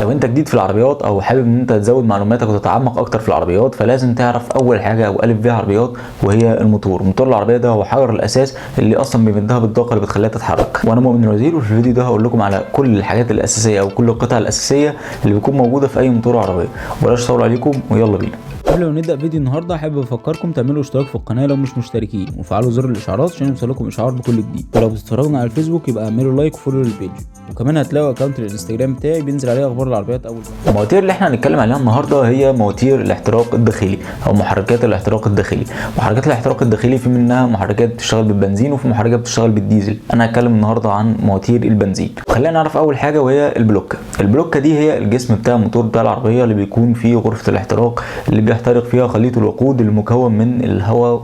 لو انت جديد في العربيات او حابب ان انت تزود معلوماتك وتتعمق اكتر في العربيات، فلازم تعرف اول حاجه او الف بيها عربيات، وهي الموتور. موتور العربيه ده هو حجر الاساس اللي اصلا بيمدها بالطاقه اللي بتخليها تتحرك. وانا مؤمن الوزير، وفي الفيديو ده هقول لكم على كل الحاجات الاساسيه او كل القطع الاساسيه اللي بتكون موجوده في اي موتور عربيه. بلاش اطول عليكم ويلا بينا. قبل ما نبدا فيديو النهارده حابب افكركم تعملوا اشتراك في القناه لو مش مشتركين، وفعلوا زر الاشعارات عشان يوصلكم اشعار بكل جديد. ولو بتتفرجوا على الفيسبوك يبقى اعملوا لايك وفولو للبيج، وكمان هتلاقوا اكونت الانستجرام بتاعي بينزل عليه اخبار العربيات اول باول. المواتير اللي احنا هنتكلم عليها النهارده هي مواتير الاحتراق الداخلي او محركات الاحتراق الداخلي. محركات الاحتراق الداخلي في منها محركات بتشتغل بالبنزين وفي محركات بتشتغل بالديزل. انا هتكلم النهارده عن مواتير البنزين. خلينا نعرف اول حاجه وهي البلوكه. البلوكه دي هي الجسم بتاع الموتور بتاع العربيه اللي بيكون فيه غرفه الاحتراق اللي بيحترق فيها خليط الوقود المكون من الهواء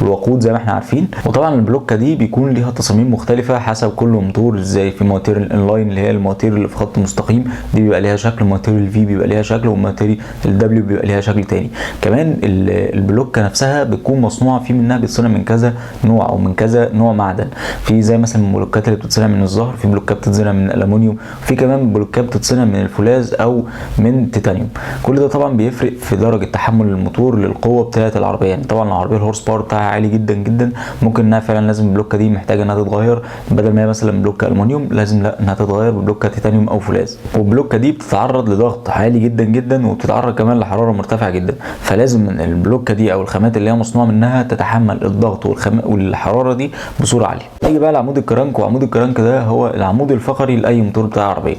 والوقود زي ما احنا عارفين. وطبعا البلوكه دي بيكون ليها تصاميم مختلفه حسب كل موتور، زي في مواتير الانلاين اللي هي المواتير اللي في خط مستقيم دي بيبقى ليها شكل، مواتير الفي بيبقى ليها شكل، ومواتير الدبليو بيبقى ليها شكل تاني. كمان البلوكه نفسها بتكون مصنوعه في منها بتصنع من كذا نوع او من كذا نوع معدن. في زي مثلا البلوكات اللي بتتصنع من الزهر، في بلوكات بتتصنع من الالومنيوم، في كمان بلوكات بتتصنع من الفولاذ او من تيتانيوم. كل ده طبعا بيفرق في درجه تحمل الموتور للقوه بتاعه العربيه. يعني طبعا العربيه الهورس باور بتاعها عالي جدا جدا، ممكن انها فعلا لازم البلوكه دي محتاجه انها تتغير، بدل ما هي مثلا بلوكه الومنيوم لازم لا انها تتغير ببلوكه تيتانيوم او فولاذ. والبلوكه دي بتتعرض لضغط عالي جدا جدا، وبتتعرض كمان لحراره مرتفعه جدا، فلازم البلوكه دي او الخامات اللي هي مصنوعه منها تتحمل الضغط والحراره دي بصوره عاليه. نيجي بقى لعمود الكرنك. وعمود الكرنك ده هو العمود الفقري لاي موتور بتاع عربيه.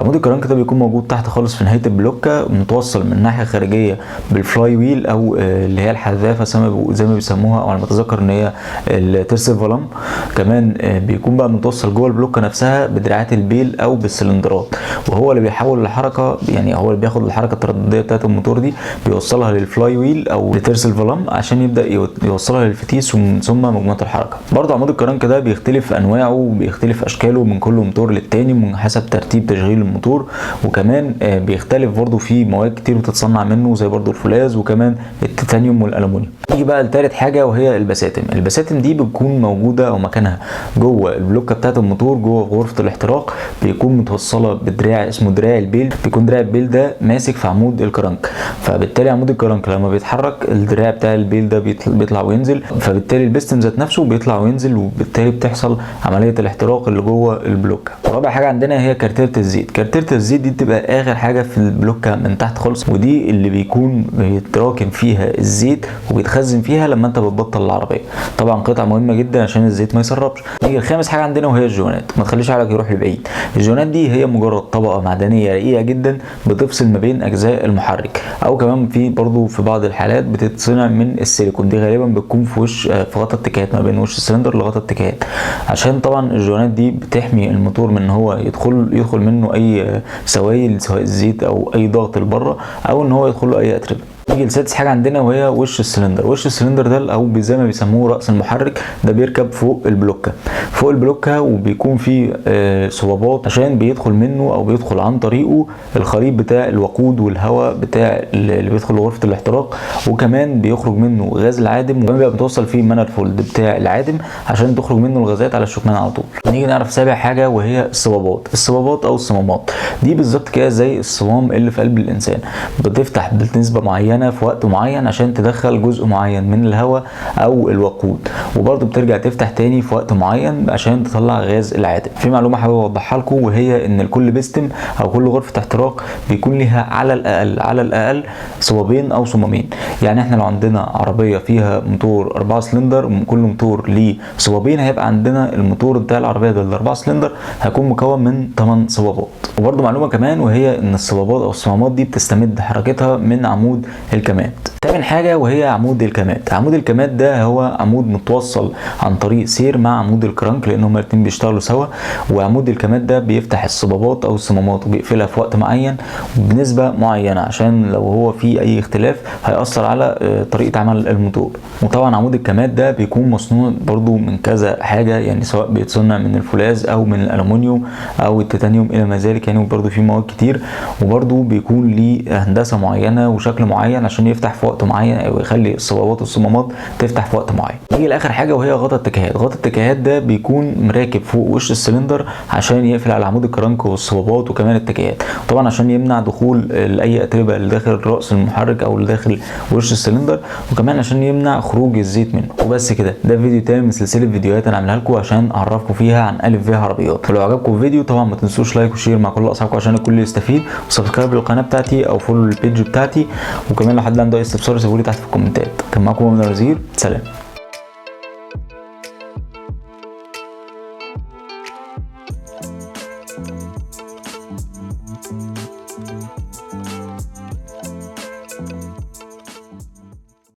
عمود الكرنك ده بيكون موجود تحت خالص في نهايه البلوكه، متوصل من ناحيه خارجيه بالفلاي ويل او اللي هي الحذافه زي ما بيسموها، او على ما اتذكر ان هي الترس فالام. كمان بيكون بقى متوصل جوه البلوكه نفسها بدراعات البيل او بالسلندرات، وهو اللي بيحول الحركه، يعني هو اللي بياخد الحركه التردديه بتاعت الموتور دي بيوصلها للفلاي ويل او لترس الفالام عشان يبدا يوصلها للفتيس ومن ثم مجموعه الحركه. برضه عمود الكرنك ده بيختلف انواعه وبيختلف اشكاله من كل موتور للتاني من حسب ترتيب تشغيل الموتور، وكمان بيختلف برضه في مواد كتير بتتصنع منه زي برضه الفولاذ وكمان التيتانيوم والالومنيوم. نيجي بقى لثالث حاجه وهي البساتم. البساتم دي بتكون موجوده او مكانها جوه البلوكه بتاعت الموتور جوه غرفه الاحتراق، بيكون متوصله بدراع اسمه دراع البيل. بيكون دراع البيل ده ماسك في عمود الكرنك، فبالتالي عمود الكرنك لما بيتحرك الدراع بتاع البيل ده بيطلع وينزل، فبالتالي البستم ذات نفسه بيطلع وينزل، وبالتالي بتحصل عمليه الاحتراق اللي جوه البلوكه. رابع حاجه عندنا هي كارتيره الزيت. كارتيره الزيت دي بتبقى اخر حاجه في البلوكه من تحت خالص، ودي اللي بيكون بيتراكم فيها الزيت وبيتخزن فيها لما انت بتبطل العربيه. طبعا قطعه مهمه جدا عشان الزيت ما يسربش. نيجي الخامس حاجه عندنا وهي الجونات. ما تخليش عقلك يروح لبعيد. الجونات دي هي مجرد طبقه معدنيه رقيقه جدا بتفصل ما بين اجزاء المحرك، او كمان في برضو في بعض الحالات بتتصنع من السيليكون. دي غالبا بتكون في وش في غطا التكات، ما بين وش السلندر لغطا التكات، عشان طبعا الجونات دي بتحمي الموتور من ان هو يدخل منه اي سوائل سواء الزيت او اي ضغط لبره، او ان هو يدخل له اي اتربه. نيجي لسادس حاجه عندنا وهي وش السلندر. وش السلندر ده او زي ما بيسموه راس المحرك، ده بيركب فوق البلوكه وبيكون فيه صبابات عشان بيدخل منه او بيدخل عن طريقه الخليط بتاع الوقود والهواء بتاع اللي بيدخل لغرفه الاحتراق، وكمان بيخرج منه غاز العادم، وكمان بيبقى متوصل فيه مانيفولد بتاع العادم عشان تخرج منه الغازات على الشكمان على طول. نيجي نعرف سابع حاجه وهي الصبابات او الصمامات. دي بالظبط كده زي الصمام اللي في قلب الانسان، بتفتح بنسبه معينه في وقت معين عشان تدخل جزء معين من الهواء او الوقود، وبرضه بترجع تفتح تاني في وقت معين عشان تطلع غاز العادم. في معلومه حابب اوضحها لكم، وهي ان لكل بستم او كل غرفه احتراق بيكون ليها على الاقل صبابين او صمامين. يعني احنا لو عندنا عربيه فيها موتور 4 سلندر، كل موتور ليه صبابين، هيبقى عندنا الموتور بتاع العربيه ده ال 4 سلندر هيكون مكون من 8 صبابات. وبرضه معلومه كمان وهي ان الصبابات او الصمامات دي بتستمد حركتها من عمود الكمات. تامن حاجه وهي عمود الكمات. عمود الكمات ده هو عمود متوصل عن طريق سير مع عمود الكرنك، لان هما الاثنين بيشتغلوا سوا. وعمود الكمات ده بيفتح الصبابات او الصمامات وبيقفلها في وقت معين بنسبه معينه، عشان لو هو في اي اختلاف هيأثر على طريقه عمل الموتور. وطبعا عمود الكمات ده بيكون مصنوع برضو من كذا حاجه، يعني سواء بيتصنع من الفولاذ او من الالومنيوم او التيتانيوم الى ما ذلك، يعني برضو في مواد كتير. وبرضو بيكون ليه هندسه معينه وشكل معين عشان يفتح في وقت وقت معين او يخلي الصبابات والصمامات تفتح في وقت معين. نيجي لاخر حاجه وهي غطا التكيهات. غطا التكيهات ده بيكون مركب فوق وش السلندر عشان يقفل على عمود الكرنك والصبابات وكمان التكيهات، طبعا عشان يمنع دخول اي اتربه اللي داخل راس المحرك او اللي داخل وش السلندر، وكمان عشان يمنع خروج الزيت منه. وبس كده، ده فيديو تاني من سلسله فيديوهات انا عاملها لكم عشان اعرفكم فيها عن الف ب عربيات. فلو عجبكم الفيديو طبعا ما تنسوش لايك وشير مع كل اصحابكم عشان الكل يستفيد، وسبسكرايب للقناه بتاعتي او فولو البيج بتاعتي، وكمان لو حد عنده اي استفسار سيبولي تحت في الكومنتات. كان معاكم مؤمن الوزير، سلام.